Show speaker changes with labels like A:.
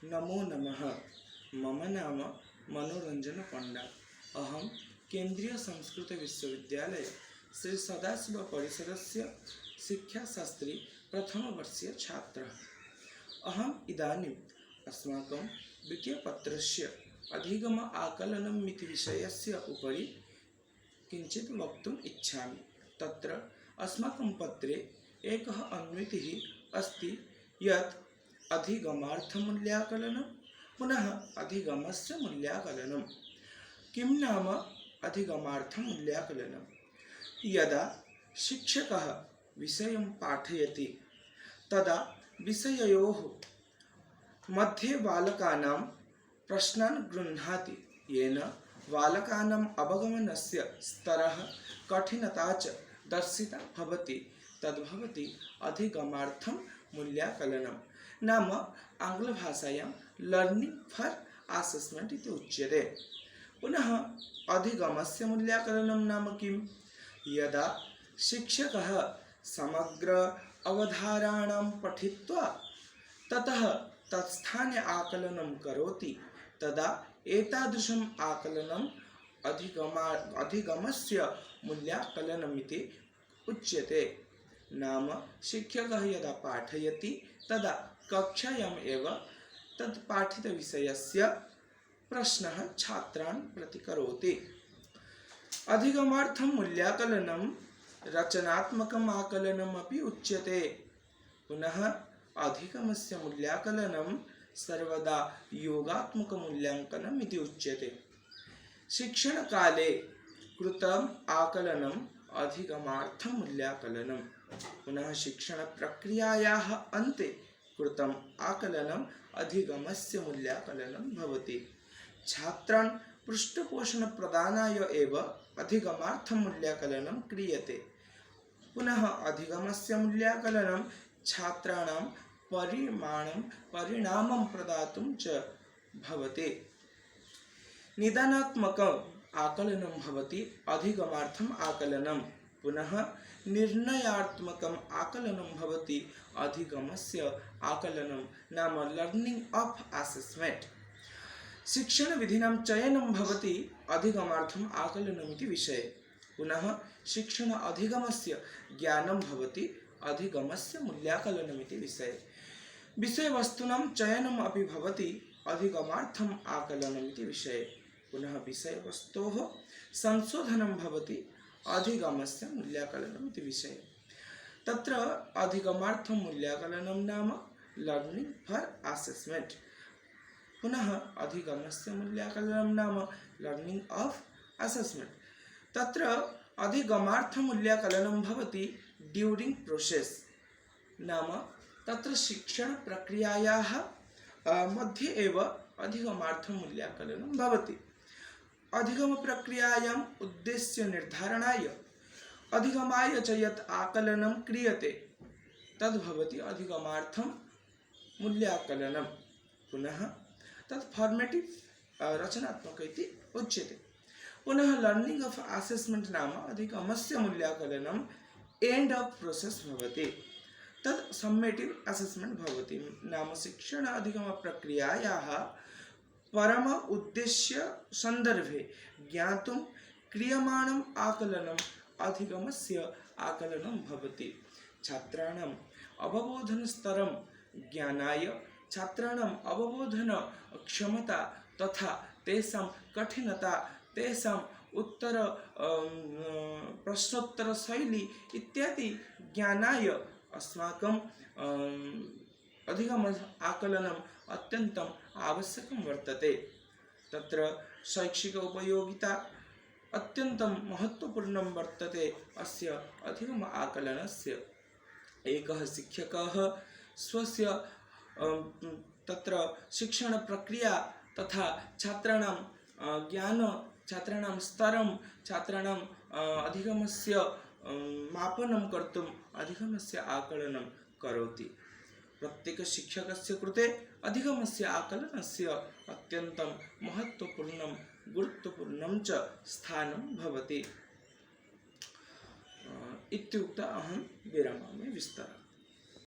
A: नमो नमः। मम नाम मनोरंजन पंडा। अहम केंद्रीय संस्कृत विश्वविद्यालय श्री सदाशिव परिसरस्य शिक्षाशास्त्री प्रथम वर्षीय छात्रः। अहम इदानीम् अस्माकं द्वितीयपत्रस्य अधिगम आकलनमिति विषयस्य उपरि किञ्चित् वक्तुम् इच्छामि। तत्र अस्माकं पत्रे एकः अन्वितिः अस्ति यत् अधिगमार्थमूल्याकलनं पुनः अधिगमस्य मूल्याकलनं। किं नाम अधिगमार्थमूल्याकलनं? यदा शिक्षकः विषयं पाठयति तदा विषययोः मध्ये बालकानां प्रश्नान् गृह्णाति, येन बालकानाम् अवगमनस्य स्तरः कठिनता च दर्शिता भवति। तद्भवति अधिगमार्थं मूल्याकलनं। नाम आङ्ग्लभाषायां लर्निंग फॉर असेसमेंट इति उच्यते। पुनः अधिगमस्य मूल्याकलनं नाम किं? यदा शिक्षकः समग्र अवधारणां पठित्वा ततः तत्स्थाने आकलनं करोति तदा एतादृशम् आकलनम् अधिगमस्य मूल्याकलनमिति उच्यते। नाम शिक्षकः यदा पाठयति तदा कक्षायाम् एव तत् पाठितविषयस्य प्रश्नः छात्रान् प्रति करोति। अधिगमार्थं मूल्याकलनं रचनात्मकम् आकलनम् अपि उच्यते। पुनः अधिगमस्य मूल्याकलनं सर्वदा योगात्मकमूल्यांकनम् इति उच्यते। शिक्षणकाले कृतम् आकलनम् अधिगमार्थं मूल्याकलनं। पुनः शिक्षणप्रक्रियायाः अन्ते कृतम् आकलनम् अधिगमस्य मूल्याकलनं भवति। छात्रान् पृष्ठपोषणप्रदानाय एव अधिगमार्थं मूल्याकलनं क्रियते। पुनः अधिगमस्य मूल्याकलनं छात्राणां परिणामं प्रदातुं च भवति। निदानात्मकम् आकलनं भवति अधिगमार्थम् आकलनं। पुनः निर्णयात्मकम् आकलनं भवति अधिगमस्य आकलनं। नाम लर्निंग ऑफ असेसमेंट। शिक्षणविधीनां चयनं भवति अधिगमार्थम् आकलनमिति विषये। पुनः शिक्षण अधिगमस्य ज्ञानं भवति अधिगमस्य मूल्याकलनमिति विषये। विषयवस्तूनां चयनम् अपि भवति अधिगमार्थम् आकलनमिति विषये। पुनः विषयवस्तोः संशोधनं भवति अधिगमस्य मूल्याकलनमिति विषये। तत्र अधिगमार्थं मूल्याकलनं नाम लर्निंग फॉर असेसमेंट। पुनः अधिगमस्य मूल्याकलनं नाम लर्निंग ऑफ असेसमेंट। तत्र अधिगमार्थं मूल्याकलनं भवति ड्यूरिंग प्रोसेस। नाम तत्र शिक्षण प्रक्रियायाः मध्ये एव अधिगमार्थं मूल्याकलनं भवति। अधिगम प्रक्रियायाम् उद्देश्य निर्धारणाय अधिगमाय च यत् आकलनं क्रियते तद्भवति अधिगमार्थं मूल्याकलनं। पुनः तत् फॉर्मेटिव रचनात्मक इति उच्यते। पुनः लर्निंग ऑफ असेसमेंट नाम अधिगमस्य मूल्याकलनं एंड ऑफ प्रोसेस भवति। तत् सम्मेटिव असेसमेंट भवति। नाम शिक्षण अधिगम प्रक्रियायाः परम उद्देश्य संदर्भे ज्ञातुं क्रियमाणम् आकलनम् अधिगमस्य आकलनं भवति। छात्राणाम् अवबोधन स्तरं ज्ञानाय छात्राणाम् अवबोधन क्षमता तथा तेषां कठिनता, तेषां उत्तर प्रश्नोत्तर शैली इत्यादि ज्ञानाय अस्माकं अधिगम आकलनम् अत्यन्तम् आवश्यकं वर्तते। तत्र शैक्षिक उपयोगिता अत्यन्तं महत्वपूर्णं वर्तते। अस्य अधिगम आकलनस्य एकः शिक्षकः स्वस्य तत्र शिक्षण प्रक्रिया तथा छात्राणां ज्ञान, छात्राणां स्तरं, छात्राणां अधिगमस्य मापनं कर्तुम् अधिगमस्य आकलनं करोति। प्रत्येक शिक्षकस्य कृते अधिगमस्य आकलनस्य अत्यन्तं महत्वपूर्णं गुरुत्वपूर्णं च स्थानं भवति। इत्युक्त्वा अहं विरमामि विस्तारम्।